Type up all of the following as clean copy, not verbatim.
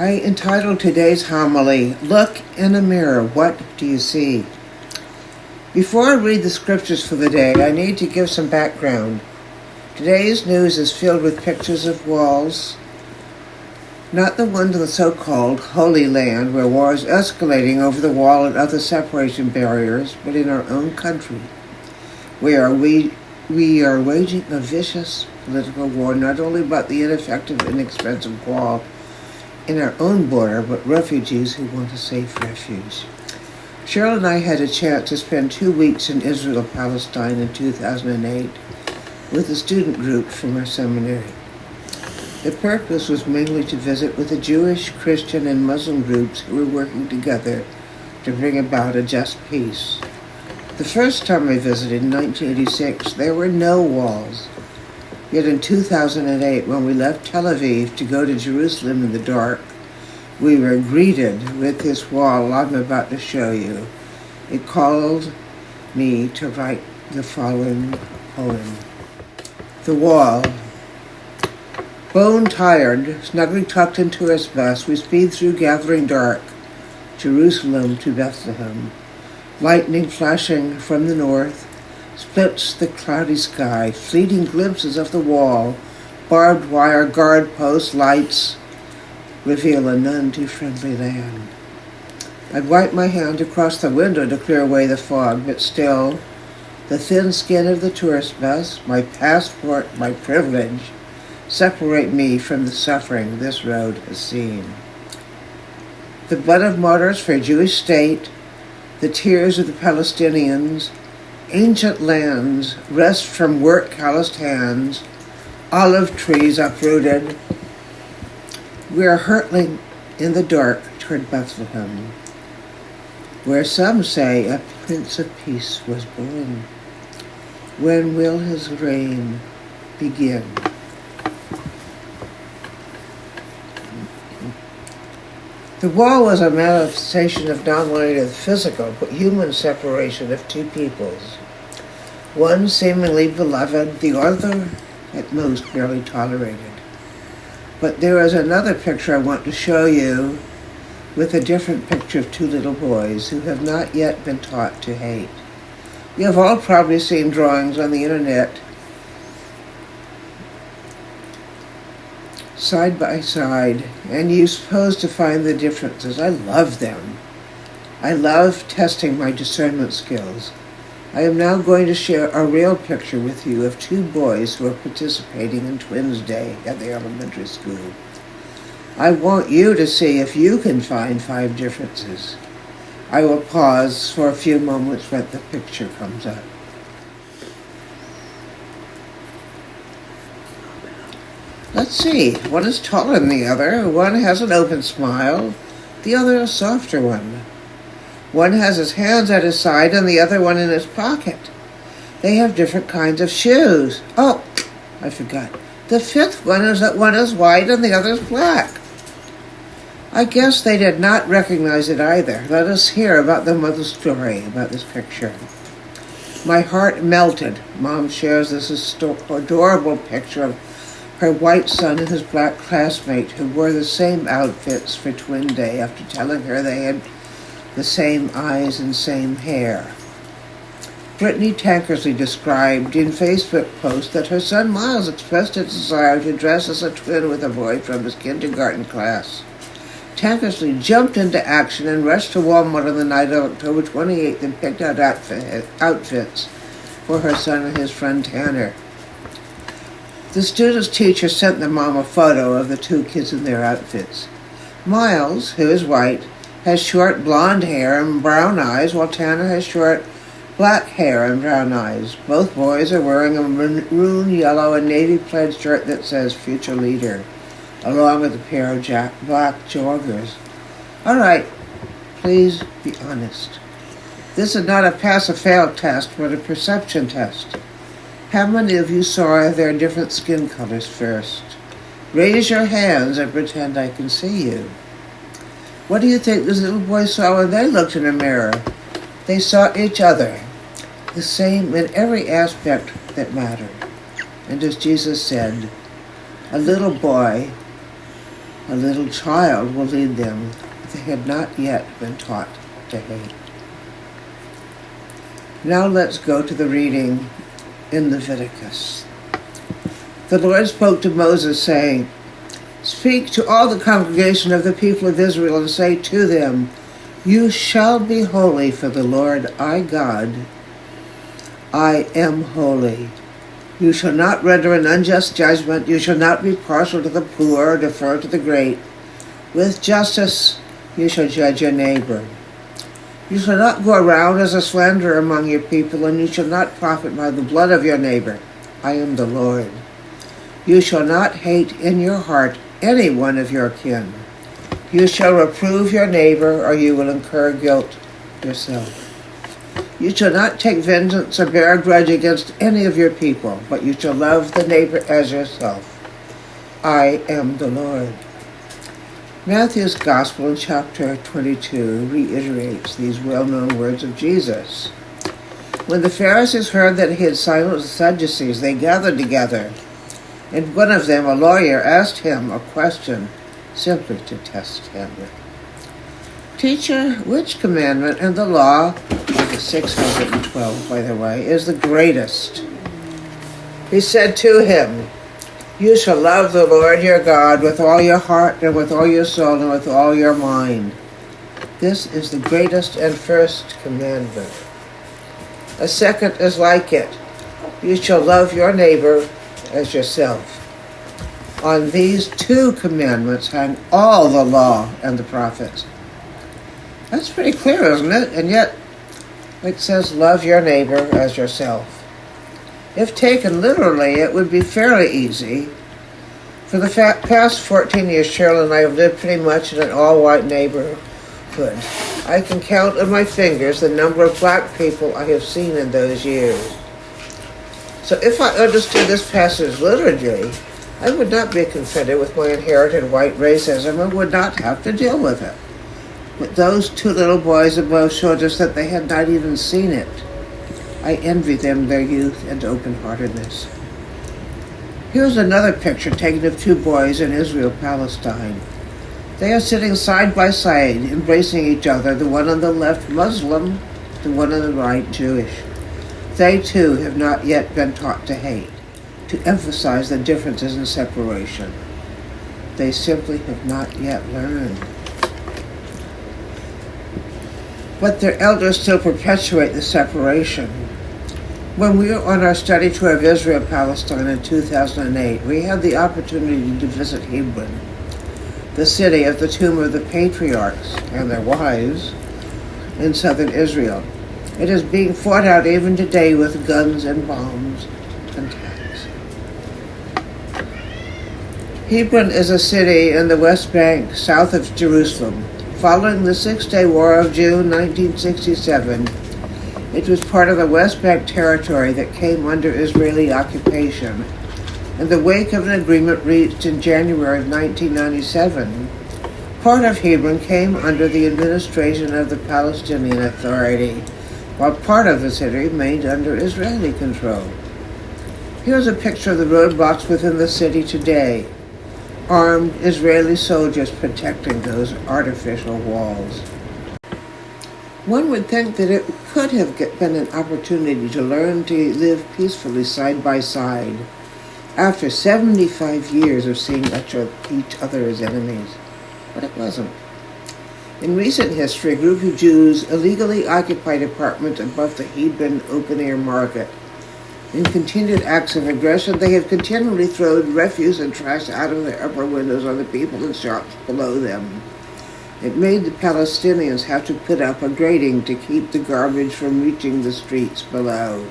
I entitled today's homily, Look in a Mirror, What Do You See? Before I read the scriptures for the day, I need to give some background. Today's news is filled with pictures of walls, not the ones in the so-called Holy Land where war is escalating over the wall and other separation barriers, but in our own country, where we are waging a vicious political war, not only about the ineffective, inexpensive wall in our own border, but refugees who want a safe refuge. Cheryl and I had a chance to spend 2 weeks in Israel, Palestine in 2008 with a student group from our seminary. The purpose was mainly to visit with the Jewish, Christian, and Muslim groups who were working together to bring about a just peace. The first time I visited in 1986, there were no walls. Yet in 2008, when we left Tel Aviv to go to Jerusalem in the dark, we were greeted with this wall I'm about to show you. It called me to write the following poem. The wall. Bone-tired, snugly tucked into his bus, we speed through gathering dark, Jerusalem to Bethlehem. Lightning flashing from the north splits the cloudy sky, fleeting glimpses of the wall, barbed wire guard post lights reveal a none too friendly land. I'd wipe my hand across the window to clear away the fog, but still, the thin skin of the tourist bus, my passport, my privilege, separate me from the suffering this road has seen. The blood of martyrs for a Jewish state, the tears of the Palestinians, ancient lands rest from work-calloused hands, olive trees uprooted. We are hurtling in the dark toward Bethlehem, where some say a Prince of Peace was born. When will his reign begin? The wall was a manifestation of not only the physical, but human separation of two peoples. One seemingly beloved, the other at most barely tolerated. But there is another picture I want to show you with a different picture of two little boys who have not yet been taught to hate. You have all probably seen drawings on the internet side by side, and you're supposed to find the differences. I love them. I love testing my discernment skills. I am now going to share a real picture with you of two boys who are participating in Twins Day at the elementary school. I want you to see if you can find 5 differences. I will pause for a few moments when the picture comes up. Let's see, one is taller than the other, one has an open smile, the other a softer one. One has his hands at his side and the other one in his pocket. They have different kinds of shoes. Oh, I forgot. The 5th one is that one is white and the other is black. I guess they did not recognize it either. Let us hear about the mother's story about this picture. My heart melted. Mom shares this adorable picture of her white son and his black classmate who wore the same outfits for Twin Day after telling her they had the same eyes and same hair. Brittany Tankersley described in Facebook post that her son Miles expressed a desire to dress as a twin with a boy from his kindergarten class. Tankersley jumped into action and rushed to Walmart on the night of October 28th and picked out outfits for her son and his friend Tanner. The student's teacher sent the mom a photo of the two kids in their outfits. Miles, who is white, has short blonde hair and brown eyes, while Tanner has short black hair and brown eyes. Both boys are wearing a maroon, yellow, and navy plaid shirt that says Future Leader, along with a pair of black joggers. All right, please be honest. This is not a pass or fail test, but a perception test. How many of you saw their different skin colors first? Raise your hands and pretend I can see you. What do you think these little boys saw when they looked in a mirror? They saw each other, the same in every aspect that mattered. And as Jesus said, a little boy A little child will lead them. They had not yet been taught to hate. Now let's go to the reading in Leviticus. The Lord spoke to Moses, saying, "Speak to all the congregation of the people of Israel and say to them, you shall be holy, for the Lord I God, I am holy. You shall not render an unjust judgment. You shall not be partial to the poor or defer to the great. With justice you shall judge your neighbor. You shall not go around as a slanderer among your people, and you shall not profit by the blood of your neighbor. I am the Lord. You shall not hate in your heart any one of your kin. You shall reprove your neighbor, or you will incur guilt yourself. You shall not take vengeance or bear a grudge against any of your people, but you shall love the neighbor as yourself. I am the Lord." Matthew's Gospel in chapter 22 reiterates these well-known words of Jesus. When the Pharisees heard that he had silenced the Sadducees, they gathered together, and one of them, a lawyer, asked him a question simply to test him. "Teacher, which commandment in the law," of the 612, by the way, "is the greatest?" He said to him, "You shall love the Lord your God with all your heart and with all your soul and with all your mind. This is the greatest and first commandment. A second is like it. You shall love your neighbor as yourself. On these two commandments hang all the law and the prophets." That's pretty clear, isn't it? And yet it says, love your neighbor as yourself. If taken literally, it would be fairly easy. For the past 14 years, Cheryl and I have lived pretty much in an all-white neighborhood. I can count on my fingers the number of black people I have seen in those years. So if I understood this passage literally, I would not be confronted with my inherited white racism and would not have to deal with it. But those two little boys above showed us that they had not even seen it. I envy them their youth and open-heartedness. Here's another picture taken of two boys in Israel, Palestine. They are sitting side by side, embracing each other, the one on the left Muslim, the one on the right Jewish. They too have not yet been taught to hate, to emphasize the differences in separation. They simply have not yet learned. But their elders still perpetuate the separation. When we were on our study tour of Israel, Palestine in 2008, we had the opportunity to visit Hebron, the city of the tomb of the patriarchs and their wives in southern Israel. It is being fought out even today with guns and bombs and tanks. Hebron is a city in the West Bank, south of Jerusalem. Following the Six-Day War of June 1967, it was part of the West Bank territory that came under Israeli occupation. In the wake of an agreement reached in January of 1997, part of Hebron came under the administration of the Palestinian Authority, while part of the city remained under Israeli control. Here's a picture of the roadblocks within the city today. Armed Israeli soldiers protecting those artificial walls. One would think that it could have been an opportunity to learn to live peacefully side by side after 75 years of seeing each other as enemies, but it wasn't. In recent history, a group of Jews illegally occupied apartments above the Hebron open-air market. In continued acts of aggression, they have continually thrown refuse and trash out of their upper windows on the people in shops below them. It made the Palestinians have to put up a grating to keep the garbage from reaching the streets below.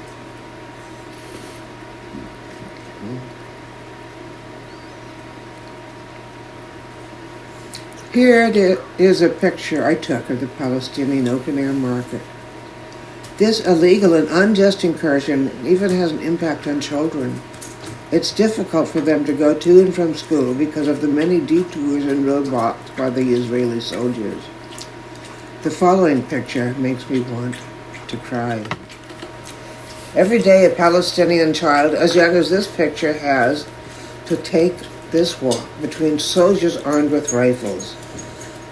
Here is a picture I took of the Palestinian open-air market. This illegal and unjust incursion even has an impact on children. It's difficult for them to go to and from school because of the many detours and roadblocks by the Israeli soldiers. The following picture makes me want to cry. Every day a Palestinian child as young as this picture has to take this walk between soldiers armed with rifles.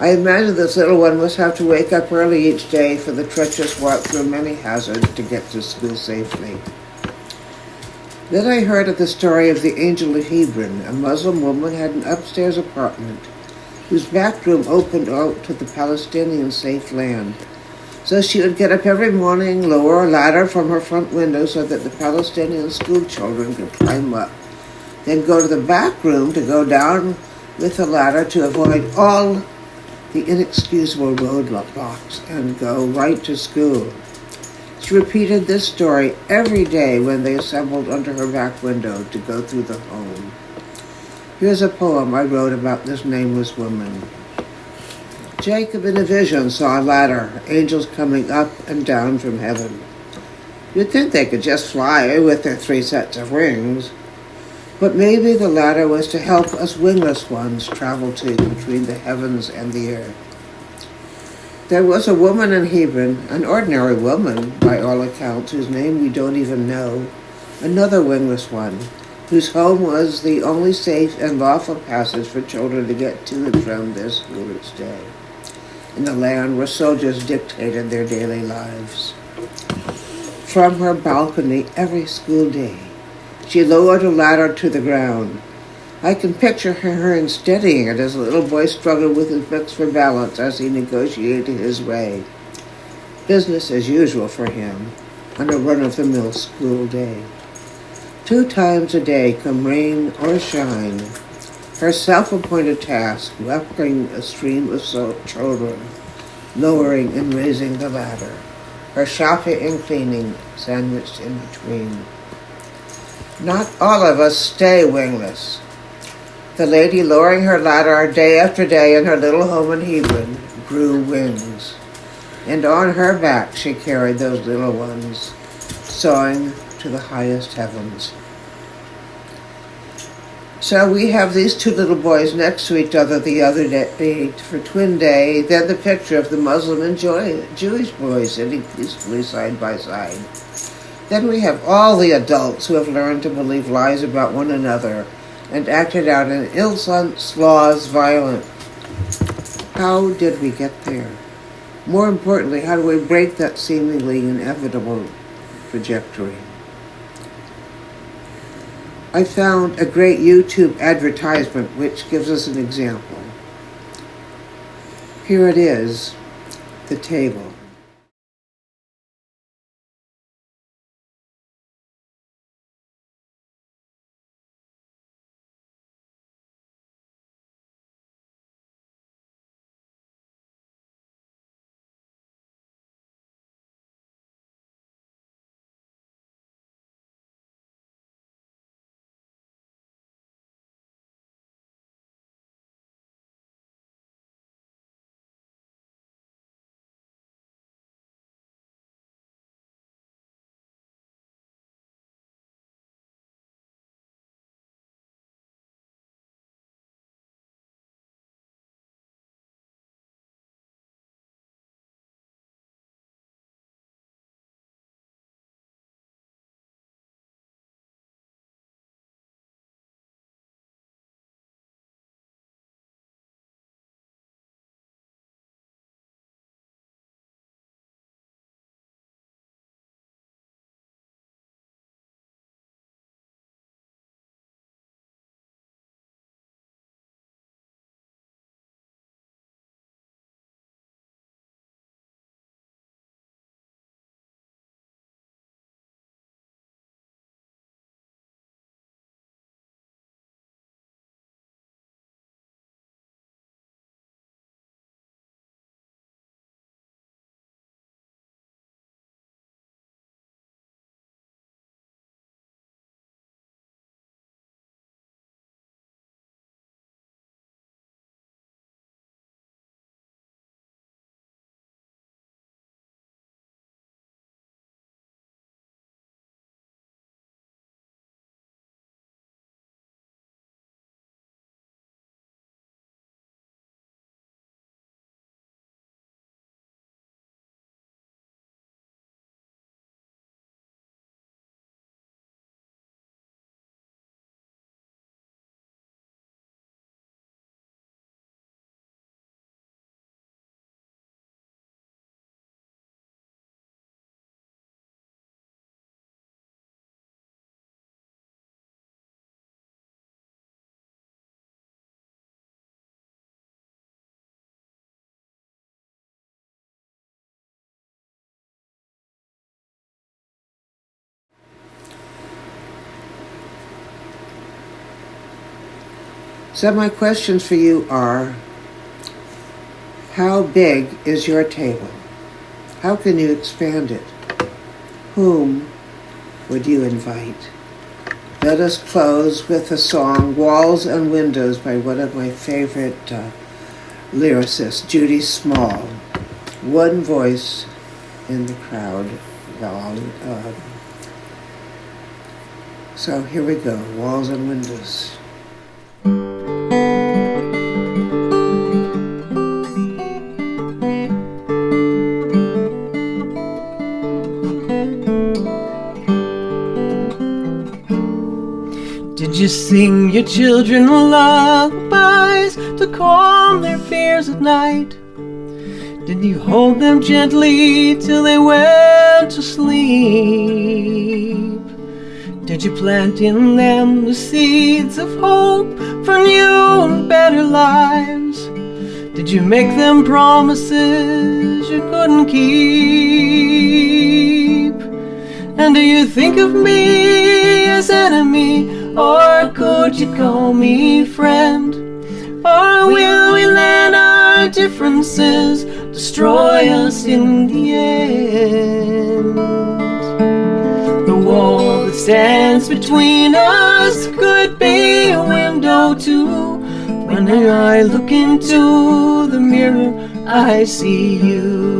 I imagine this little one must have to wake up early each day for the treacherous walk through many hazards to get to school safely. Then I heard of the story of the Angel of Hebron. A Muslim woman had an upstairs apartment whose back room opened out to the Palestinian safe land. So she would get up every morning, lower a ladder from her front window so that the Palestinian school children could climb up, then go to the back room to go down with the ladder to avoid all the inexcusable roadblocks and go right to school. She repeated this story every day when they assembled under her back window to go through the home. Here's a poem I wrote about this nameless woman. Jacob in a vision saw a ladder, angels coming up and down from heaven. You'd think they could just fly with their 3 sets of wings. But maybe the ladder was to help us wingless ones travel to between the heavens and the earth. There was a woman in Hebron, an ordinary woman by all accounts, whose name we don't even know, another wingless one, whose home was the only safe and lawful passage for children to get to and from their school each day, in the land where soldiers dictated their daily lives. From her balcony every school day, she lowered a ladder to the ground. I can picture her steadying it as the little boy struggled with his books for balance as he negotiated his way. Business as usual for him on a run-of-the-mill school day. 2 times a day, come rain or shine, her self-appointed task, welcoming a stream of children, lowering and raising the ladder, her shopping and cleaning sandwiched in between. Not all of us stay wingless. The lady lowering her ladder day after day in her little home in Hebron grew wings, and on her back she carried those little ones, soaring to the highest heavens. So we have these 2 little boys next to each other the other day for Twin Day, then the picture of the Muslim and Jewish boys sitting peacefully side by side. Then we have all the adults who have learned to believe lies about one another and acted out in ill-sense laws violent. How did we get there? More importantly, how do we break that seemingly inevitable trajectory? I found a great YouTube advertisement which gives us an example. Here it is, the table. So my questions for you are, how big is your table? How can you expand it? Whom would you invite? Let us close with the song Walls and Windows by one of my favorite lyricists, Judy Small. One voice in the crowd. So here we go, Walls and Windows. Did you sing your children lullabies to calm their fears at night? Did you hold them gently till they went to sleep? Did you plant in them the seeds of hope for new and better lives? Did you make them promises you couldn't keep? And do you think of me as enemy, or could you call me friend? Or will we let our differences destroy us in the end? The wall that stands between us could be a window too. When I look into the mirror, I see you.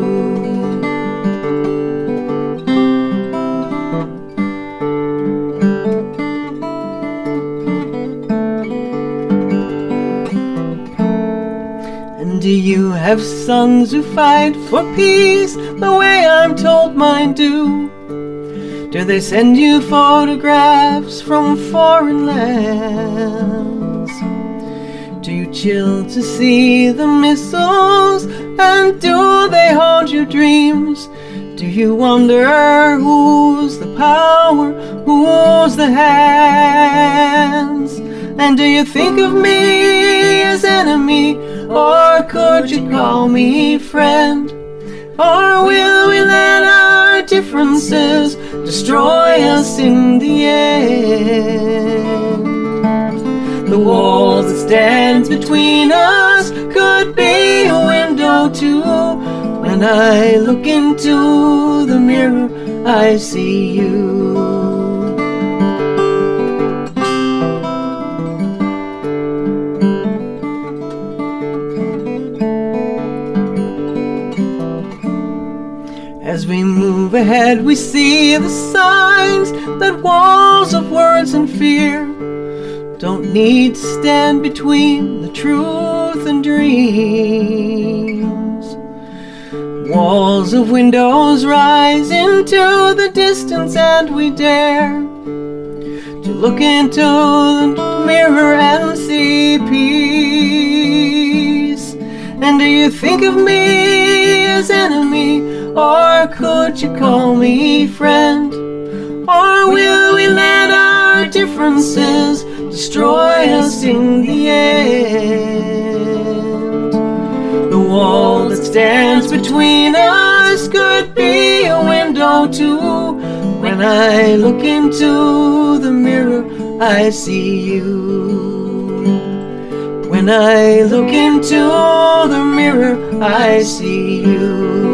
Do you have sons who fight for peace the way I'm told mine do? Do they send you photographs from foreign lands? Do you chill to see the missiles, and do they haunt your dreams? Do you wonder who's the power, who's the hands? And do you think of me as enemy, or could you call me friend? Or will we let our differences destroy us in the end? The wall that stands between us could be a window too. When I look into the mirror, I see you. As we move ahead, we see the signs that walls of words and fear don't need to stand between the truth and dreams. Walls of windows rise into the distance, and we dare to look into the mirror and see peace. And do you think of me as enemy, or could you call me friend? Or will we let our differences destroy us in the end? The wall that stands between us could be a window too. When I look into the mirror, I see you. When I look into the mirror, I see you.